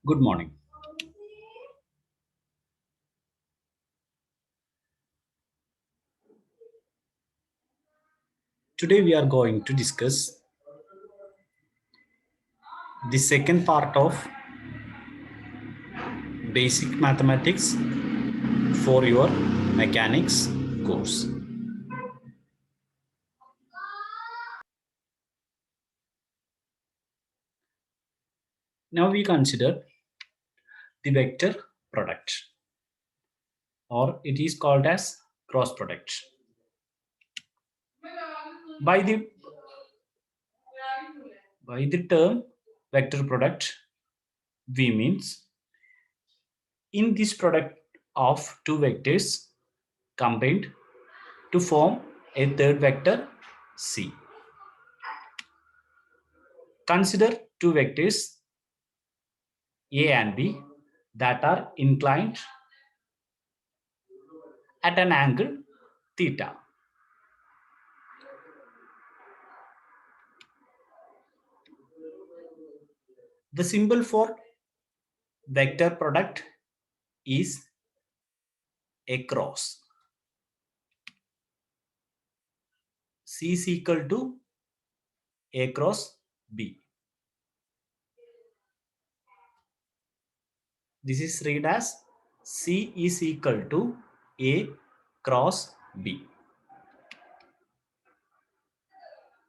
Good morning. Today we are going to discuss the second part of basic mathematics for your mechanics course. Now we consider the vector product, or it is called as cross product. By the term vector product, we means in this product of two vectors combined to form a third vector C. Consider two vectors A and B that are inclined at an angle theta. The symbol for vector product is a cross. C is equal to A cross B. This is read as C is equal to A cross B.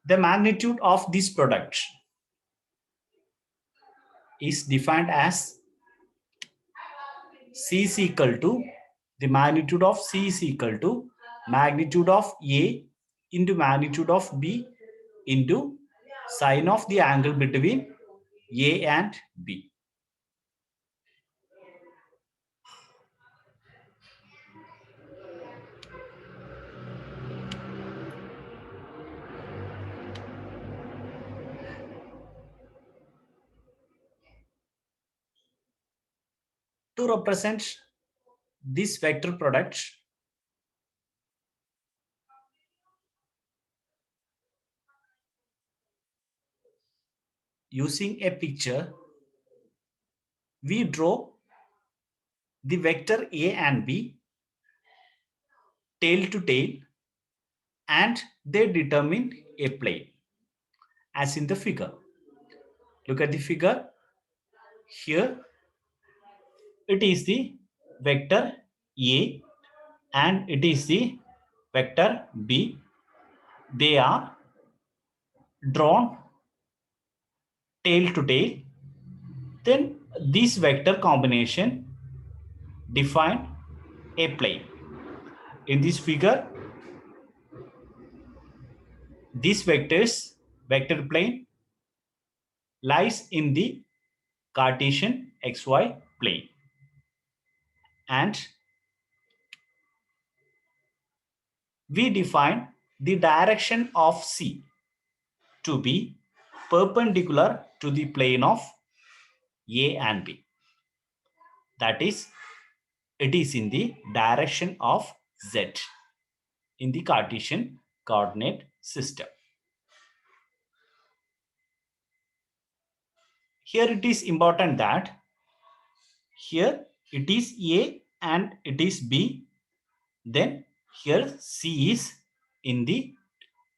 The magnitude of this product is defined as C is equal to the magnitude of C is equal to magnitude of A into magnitude of B into sine of the angle between A and B. To represent this vector product, using a picture, we draw the vector A and B tail to tail, and they determine a plane as in the figure. Look at the figure. Here it is the vector A and it is the vector B. They are drawn tail to tail. Then this vector combination define a plane. In this figure, this vector plane lies in the Cartesian xy plane, and we define the direction of C to be perpendicular to the plane of A and B. That is, it is in the direction of Z in the Cartesian coordinate system. Here it is important that here it is A and it is B. Then here C is in the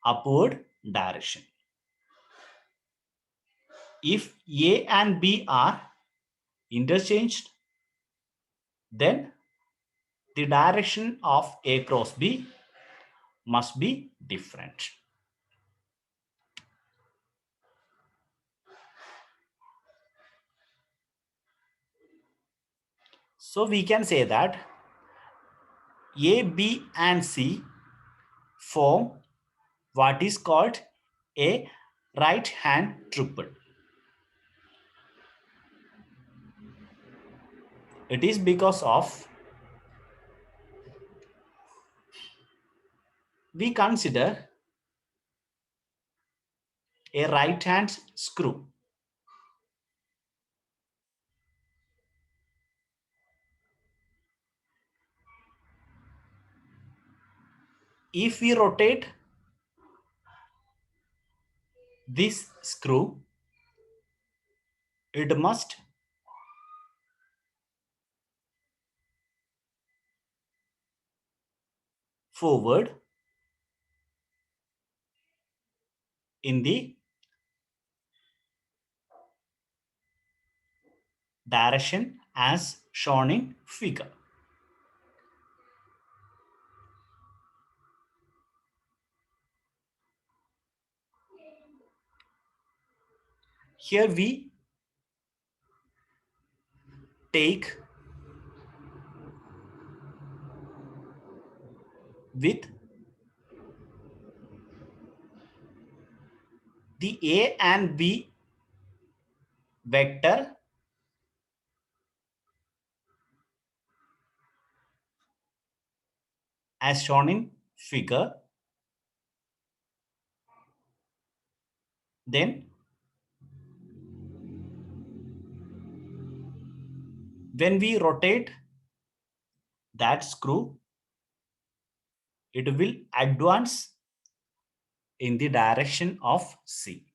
upward direction. If A and B are interchanged, then the direction of A cross B must be different. So we can say that A, B and C form what is called a right hand triple. It is because of we consider a right hand screw. If we rotate this screw, it must forward in the direction as shown in figure. Here we take with the A and B vector as shown in figure. Then when we rotate that screw, it will advance in the direction of C.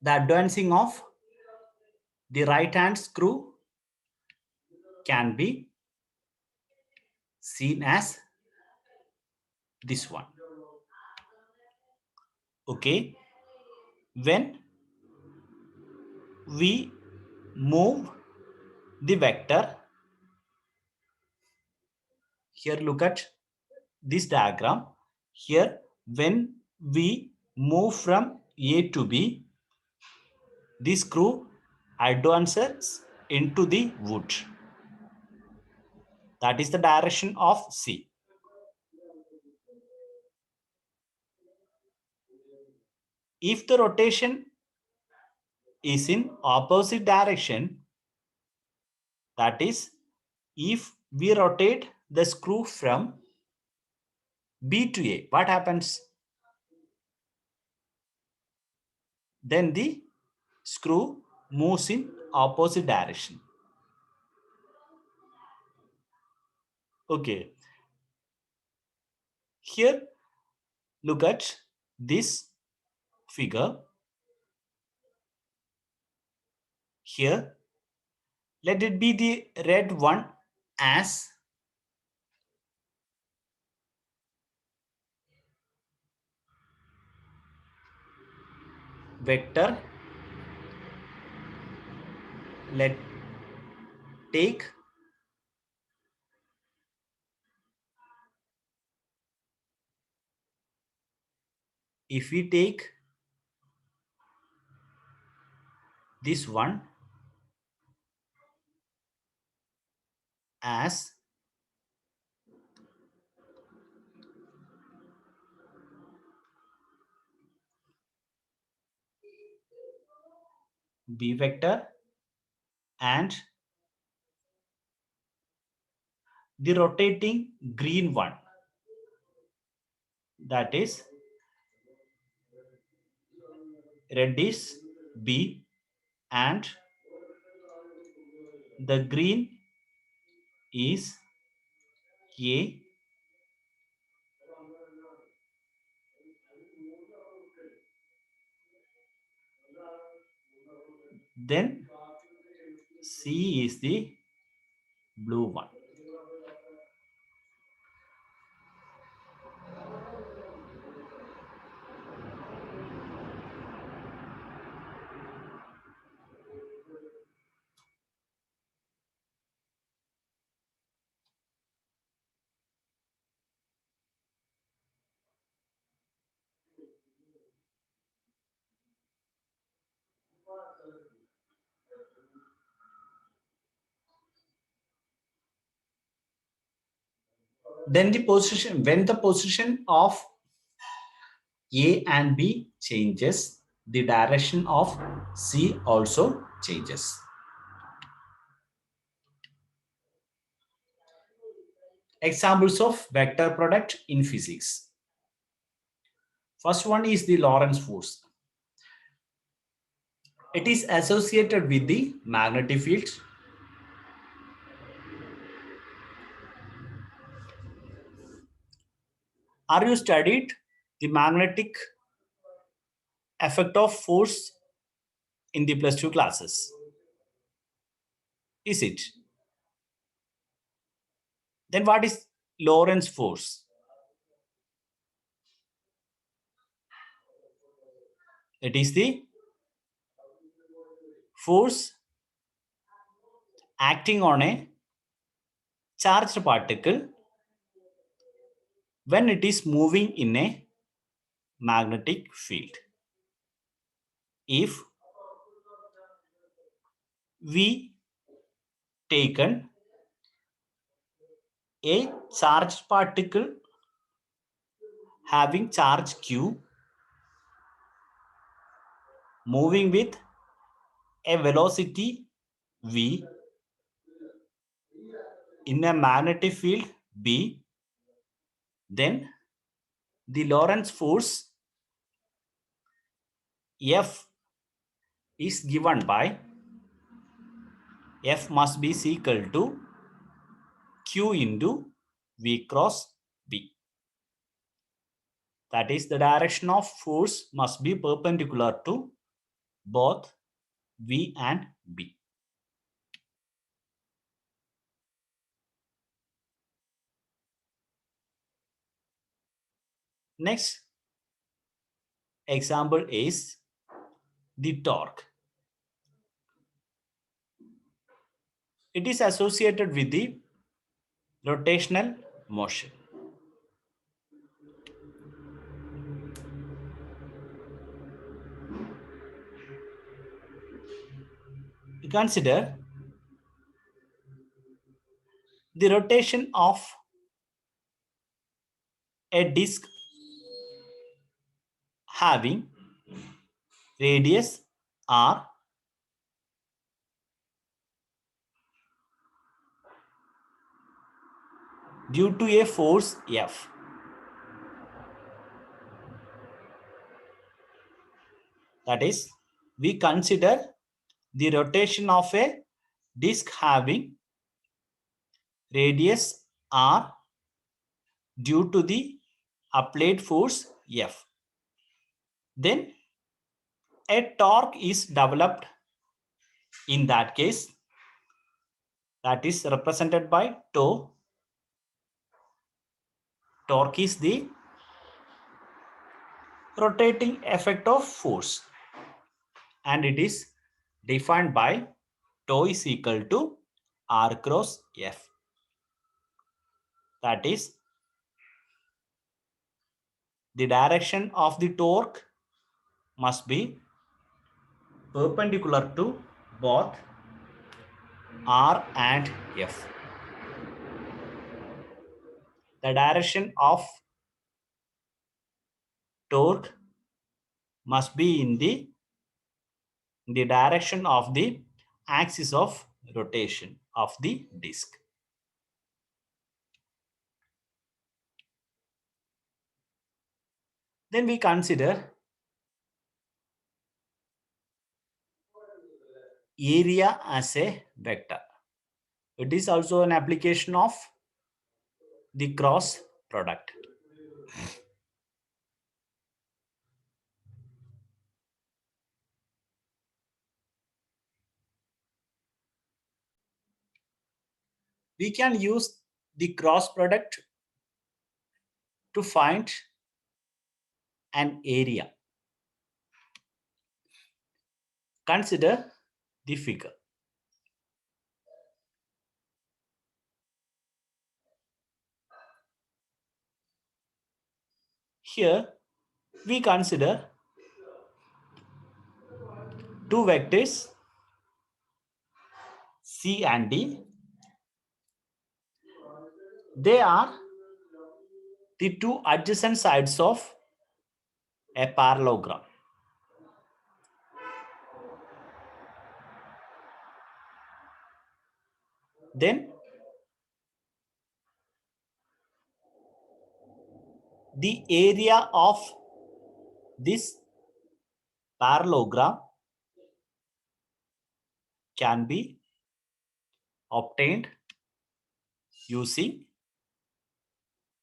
The advancing of the right hand screw can be seen as this one. Okay, when we move the vector, here look at this diagram. Here when we move from A to B, this screw advances into the wood. That is the direction of C. If the rotation is in opposite direction, that is, if we rotate the screw from B to A, what happens? Then the screw moves in opposite direction. Okay. Here, look at this figure. Here, let it be the red one as vector. Let take if we take this one as B vector and the rotating green one, that is red is B and the green is A. Then C is the blue one. Then the position, when the position of A and B changes, the direction of C also changes. Examples of vector product in physics. First one is the Lorentz force. It is associated with the magnetic field. Are you studied the magnetic effect of force in the plus 2 classes? Is it? Then what is Lorentz force? It is the force acting on a charged particle when it is moving in a magnetic field. If we taken a charged particle having charge q moving with a velocity v in a magnetic field b, then the Lorentz force F is given by F must be equal to Q into V cross B. That is, the direction of force must be perpendicular to both V and B. Next example is the torque. It is associated with the rotational motion. Consider the rotation of a disk having radius r due to a force F. That is, we consider the rotation of a disk having radius r due to the applied force F. Then a torque is developed in that case, that is represented by tau. Torque is the rotating effect of force and it is defined by tau is equal to r cross F. That is, the direction of the torque must be perpendicular to both R and F. The direction of torque must be in the direction of the axis of rotation of the disk. Then we consider area as a vector. It is also an application of the cross product. We can use the cross product to find an area. Consider the figure. Here we consider two vectors C and D. They are the two adjacent sides of a parallelogram. Then the area of this parallelogram can be obtained using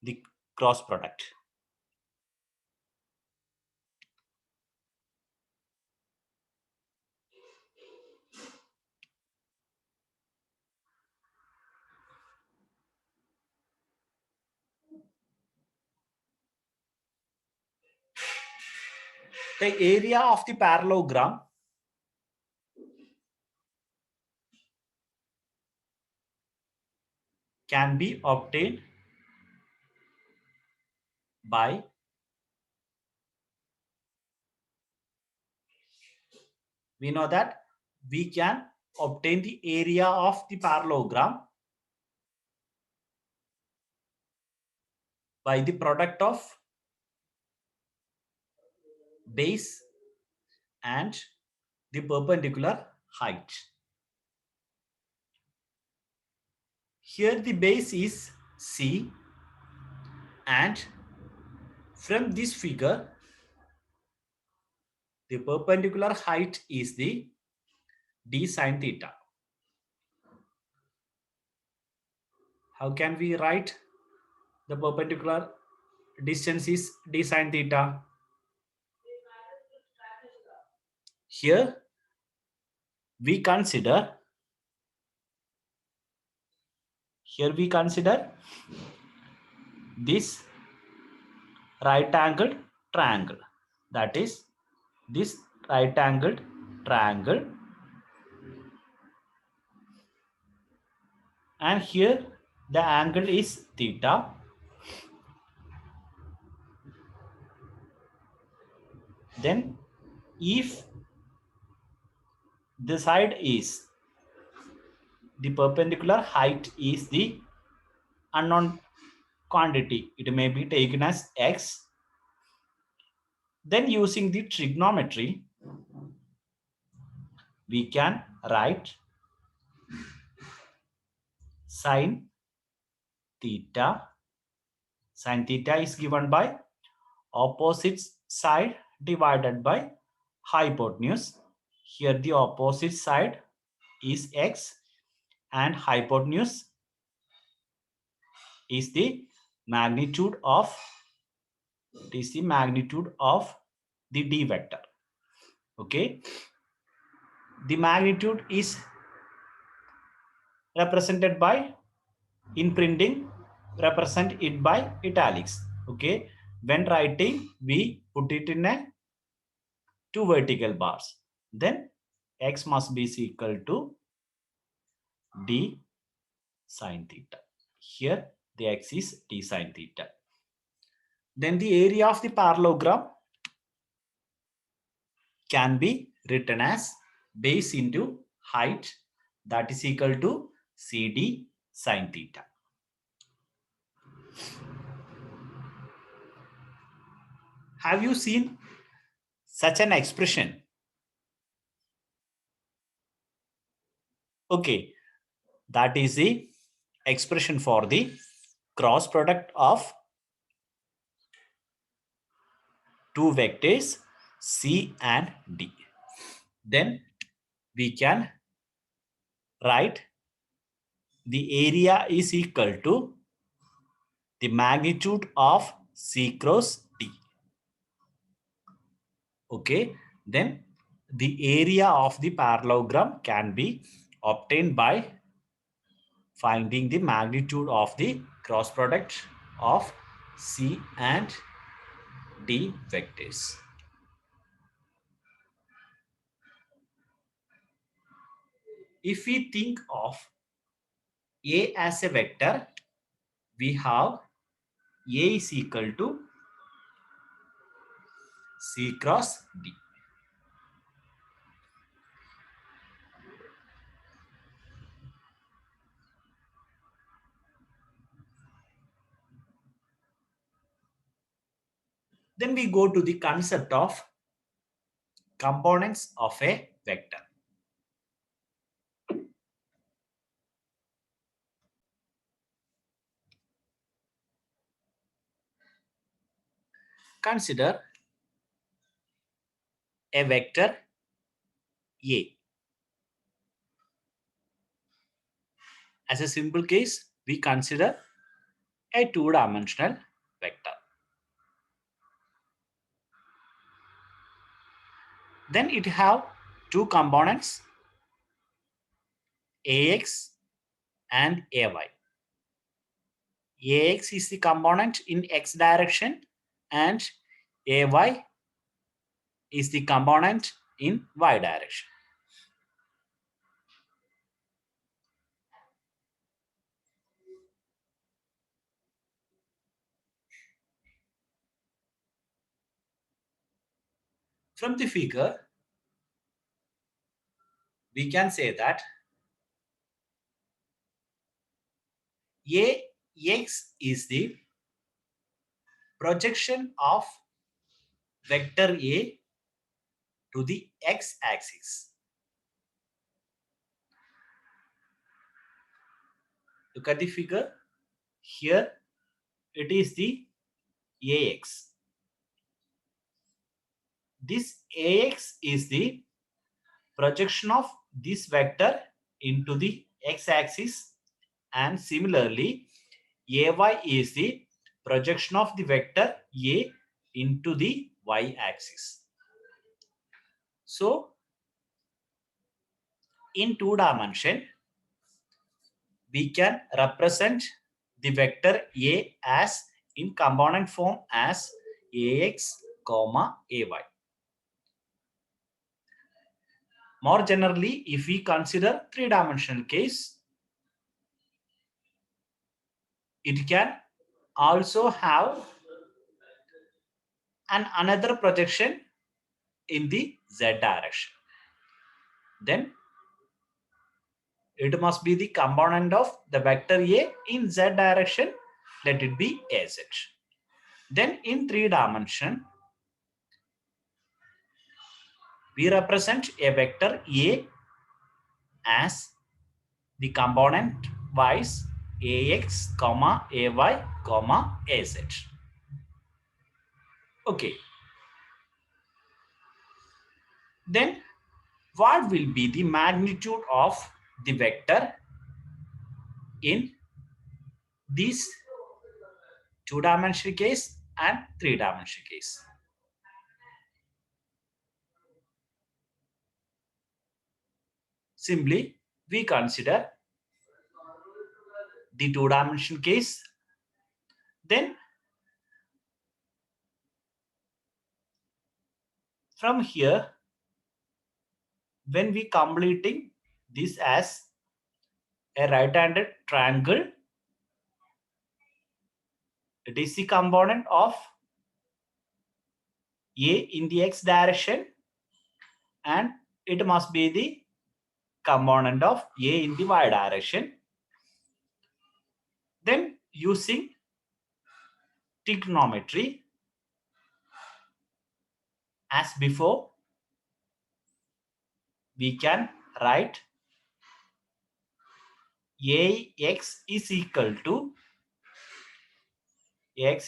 the cross product. The area of the parallelogram can be obtained by we know that we can obtain the area of the parallelogram by the product of base and the perpendicular height. Here the base is C, and from this figure the perpendicular height is the d sine theta. How can we write the perpendicular distance is d sine theta? Here we consider this right angled triangle, that is this right angled triangle, and here the angle is theta. Then if the side is the perpendicular height is the unknown quantity, it may be taken as x, then using the trigonometry we can write sine theta. Sine theta is given by opposite side divided by hypotenuse. Here the opposite side is x and hypotenuse is the magnitude of the d vector. Okay, the magnitude is represented by, in printing, represent it by italics. Okay, when writing we put it in a two vertical bars, then x must be equal to d sine theta. Here the x is d sine theta. Then the area of the parallelogram can be written as base into height, that is equal to cd sine theta. Have you seen such an expression? Okay, that is the expression for the cross product of two vectors C and D. Then we can write the area is equal to the magnitude of C cross D. Okay, then the area of the parallelogram can be obtained by finding the magnitude of the cross product of C and D vectors. If we think of A as a vector, we have A is equal to C cross D. Then we go to the concept of components of a vector. Consider a vector A. As a simple case, we consider a two-dimensional vector. Then it have two components, AX and AY. AX is the component in X direction and AY is the component in y direction. From the figure, we can say that Ax is the projection of vector A to the x-axis. Look at the figure. Here it is the Ax. This Ax is the projection of this vector into the x-axis, and similarly Ay is the projection of the vector A into the y-axis. So in two dimension, we can represent the vector A as in component form as Ax, Ay. More generally, if we consider three-dimensional case, it can also have another projection in the z direction. Then it must be the component of the vector A in z direction. Let it be Az. Then in three dimension, we represent a vector A as the component wise Ax, Ay, Az. Okay. Then what will be the magnitude of the vector in this two-dimensional case and three-dimensional case? Simply, we consider the two-dimensional case. Then from here, when we completing this as a right-handed triangle, it is the component of A in the x direction, and it must be the component of A in the y direction. Then using trigonometry as before, we can write Ax is equal to A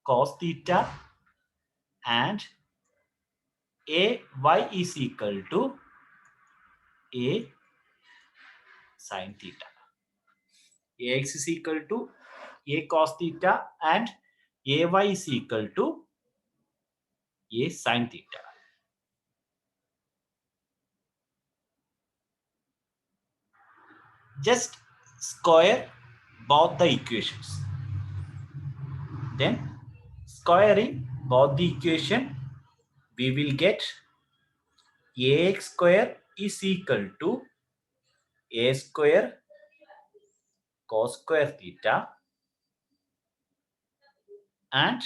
cos theta and Ay is equal to A sin theta. Ax is equal to A cos theta and Ay is equal to A sin theta. Just square both the equations. Then squaring both the equation, we will get Ax square is equal to A square cos square theta and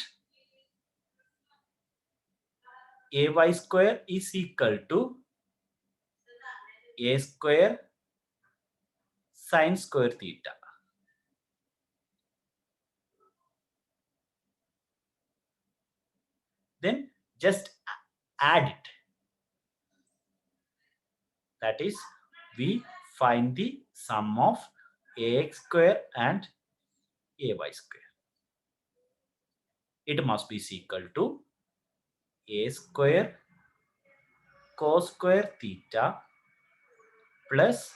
Ay square is equal to A square sin square theta. Then just add it. That is, we find the sum of Ax square and Ay square. It must be equal to A square cos square theta plus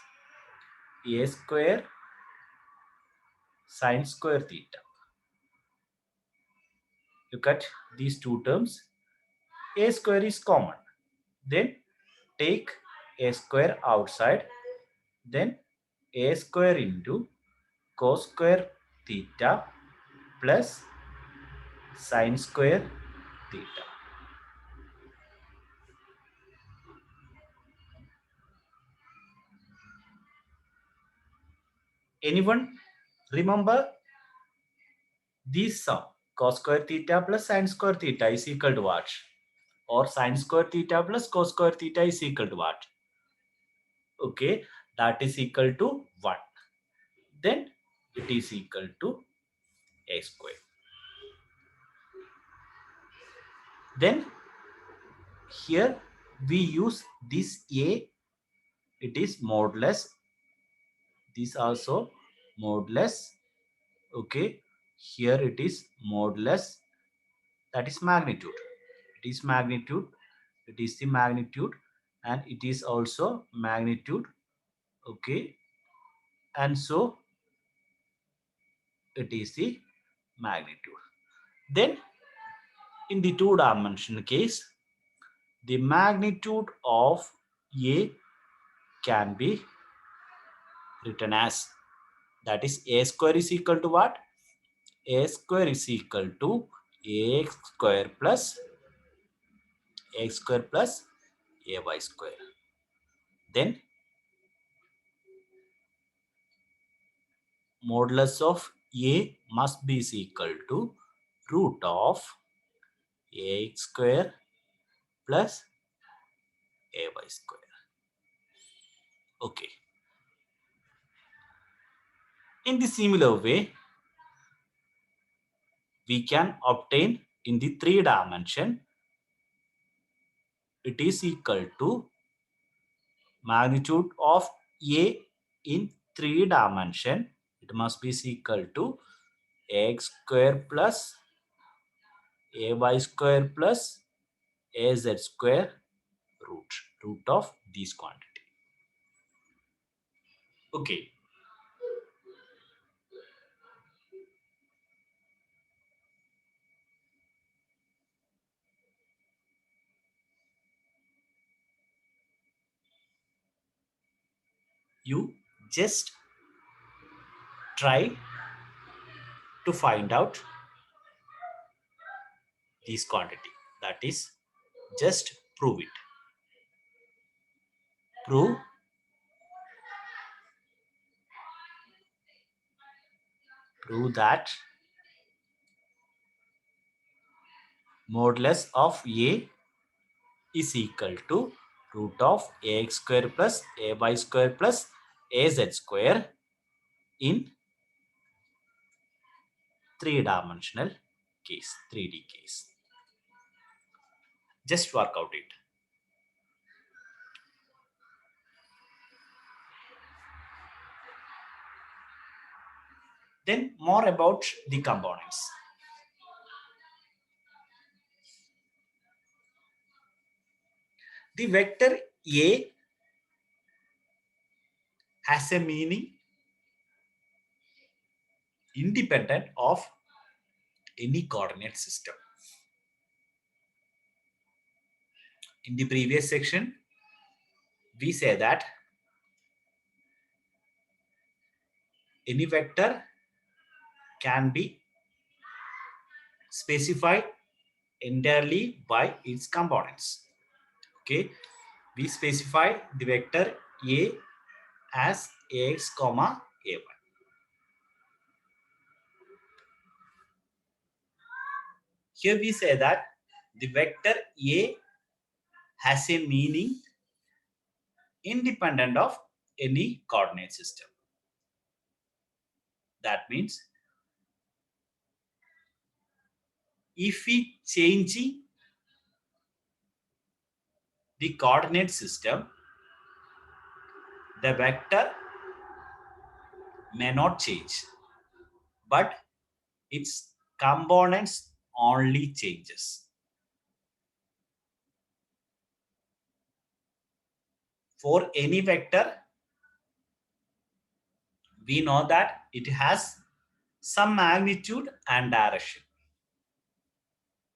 A square sin square theta. Look at these two terms. A square is common. Then take A square outside. Then A square into cos square theta plus sine square theta. Anyone remember this sum? Cos square theta plus sine square theta is equal to what? Or sine square theta plus cos square theta is equal to what? Okay, that is equal to 1. Then it is equal to a square. Then here we use this a, it is modulus, this also modulus. Okay, here it is modulus, that is magnitude. It is magnitude, it is the magnitude, and it is also magnitude. Okay, and so it is the magnitude. Then in the two-dimensional case, the magnitude of a can be written as, that is a square is equal to what? A square is equal to ax square plus ay square. Then modulus of a must be equal to root of ax square plus ay square. Okay. In the similar way, we can obtain in the 3-dimension, it is equal to magnitude of a in 3-dimension, it must be equal to x square plus ay square plus az square root of this quantity. Okay. You just try to find out this quantity. That is, just prove it. Prove that modulus of a is equal to root of ax square plus ay square plus az square in 3-dimensional case, 3D case. Just work out it. Then more about the components. The vector A has a meaning independent of any coordinate system. In the previous section, we say that any vector can be specified entirely by its components. Okay, we specify the vector A as ax comma ay. Here we say that the vector A has a meaning independent of any coordinate system. That means if we change the coordinate system, the vector may not change, but its components only changes. For any vector, we know that it has some magnitude and direction.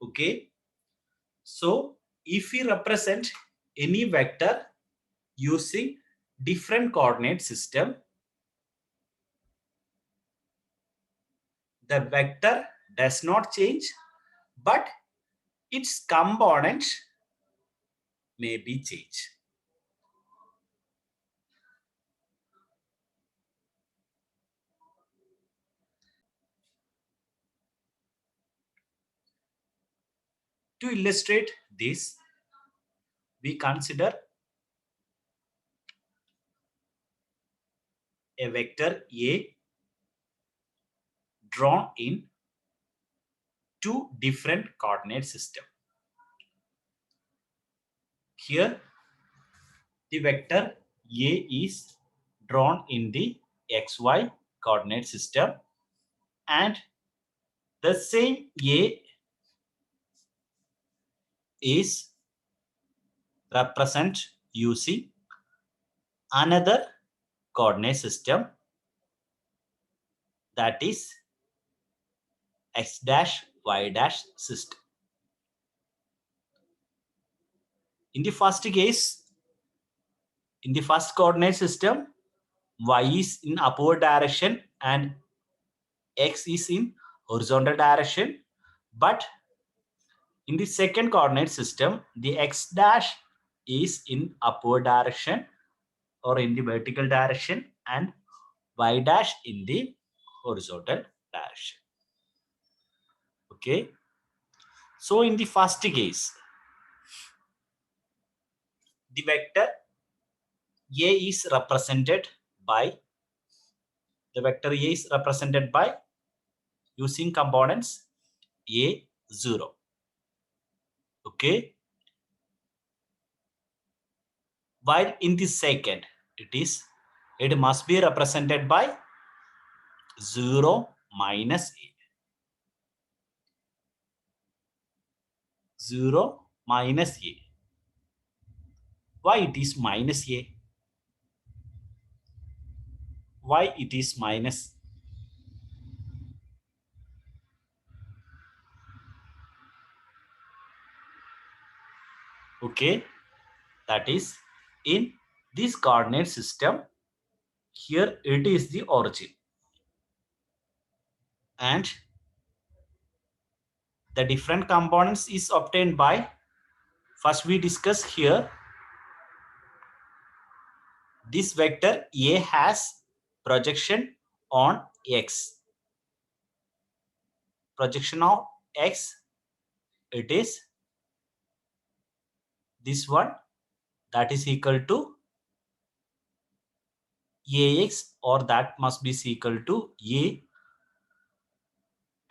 Okay, so if we represent any vector using different coordinate system, the vector does not change, but its component may be changed. To illustrate this, we consider a vector A drawn in two different coordinate systems. Here, the vector A is drawn in the xy coordinate system, and the same A is represented using another coordinate system, that is x dash y dash system. In the first case, in the first coordinate system, y is in upward direction and x is in horizontal direction. But in the second coordinate system, the x dash is in upward direction or in the vertical direction and y dash in the horizontal direction. Okay. So in the first case, the vector A is represented by using components A 0. Okay. While in the second, it must be represented by 0 minus A. 0 minus A. Why it is minus A? Why it is minus? Okay, that is in this coordinate system. Here it is the origin, and the different components is obtained by, first we discuss here, this vector A has projection on x. Projection of x, it is this one, that is equal to ax, or that must be equal to a,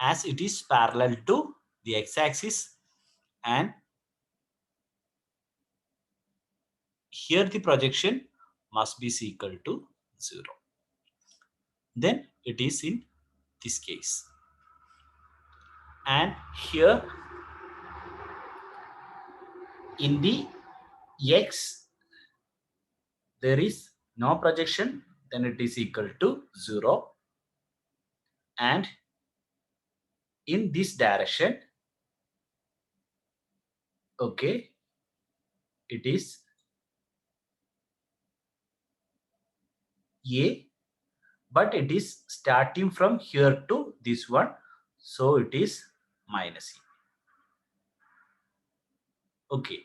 as it is parallel to the x-axis, and here the projection must be equal to 0. Then it is in this case. And here in the x, there is no projection, then it is equal to 0. And in this direction, okay, it is a, but it is starting from here to this one, so it is minus e. Okay,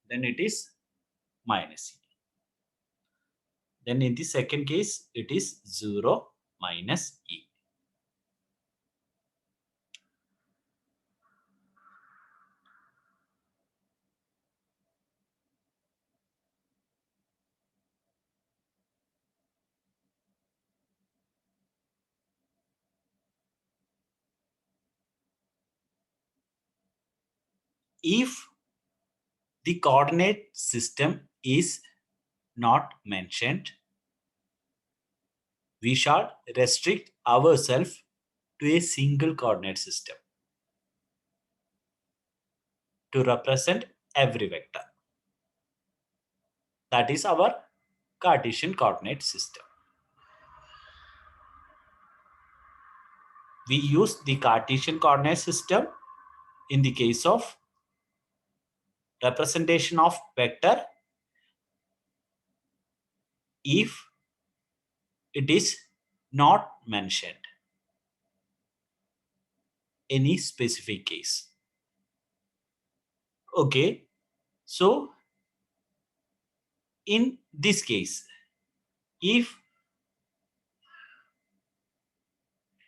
then it is minus e. Then in the second case, it is 0 minus e. If the coordinate system is not mentioned, we shall restrict ourselves to a single coordinate system to represent every vector. That is our Cartesian coordinate system. We use the Cartesian coordinate system in the case of representation of vector if it is not mentioned. any specific case. Okay, so in this case, if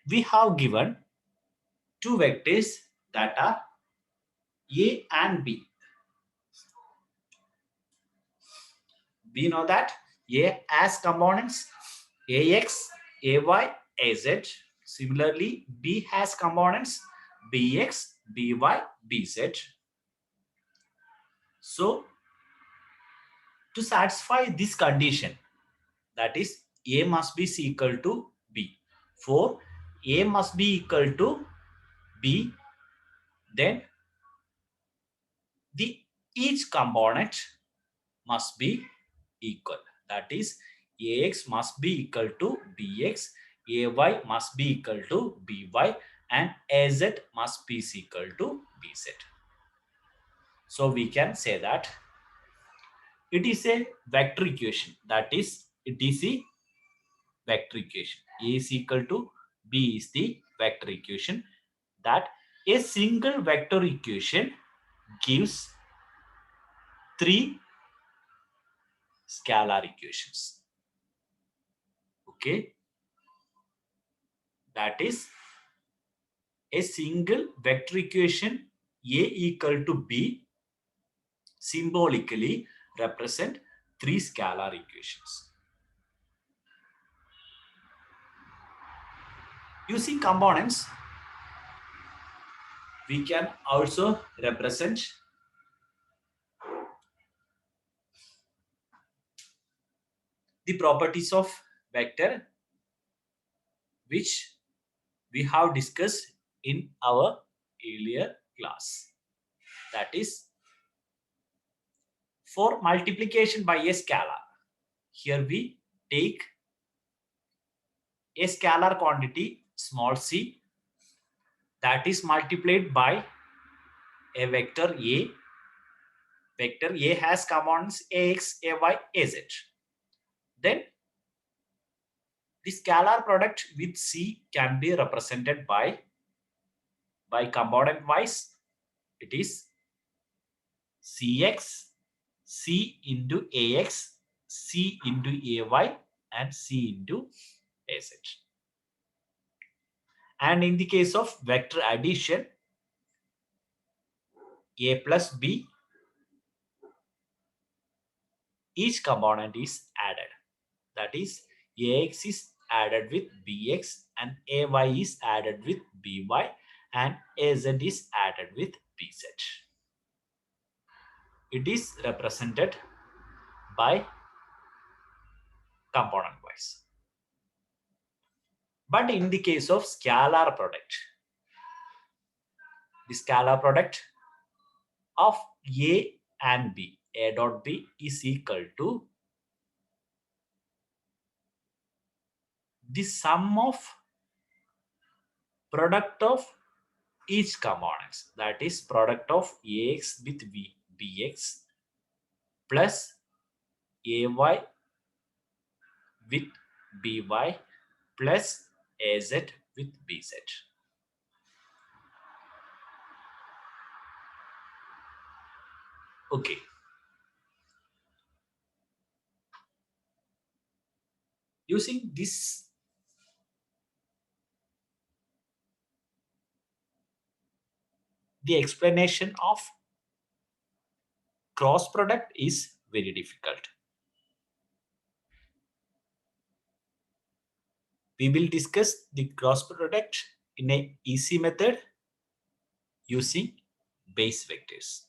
we have given two vectors that are A and B, we know that A has components AX, AY, AZ. Similarly, B has components BX, BY, BZ. So, to satisfy this condition, that is A must be equal to B. For A must be equal to B, then each component must be equal. That is AX must be equal to BX, AY must be equal to BY, and AZ must be equal to BZ. So we can say that it is a vector equation. That is, it is a vector equation. A is equal to B is the vector equation. That a single vector equation gives three scalar equations. Okay, that is a single vector equation A equal to B symbolically represent three scalar equations. Using components, we can also represent the properties of vector, which we have discussed in our earlier class. That is, for multiplication by a scalar, here we take a scalar quantity small c that is multiplied by a vector A. Vector A has components AX, AY, AZ. Then the scalar product with C can be represented by component wise. It is CX, C into AX, C into AY, and C into AZ. And in the case of vector addition, A plus B, each component is added. That is, AX is added with BX, and AY is added with BY, and AZ is added with BZ. It is represented by component wise. But in the case of scalar product, the scalar product of A and B, A dot B is equal to the sum of product of each components. That is, product of AX with BX plus AY with BY plus AZ with BZ. Okay. Using this, the explanation of cross product is very difficult. We will discuss the cross product in an easy method using base vectors.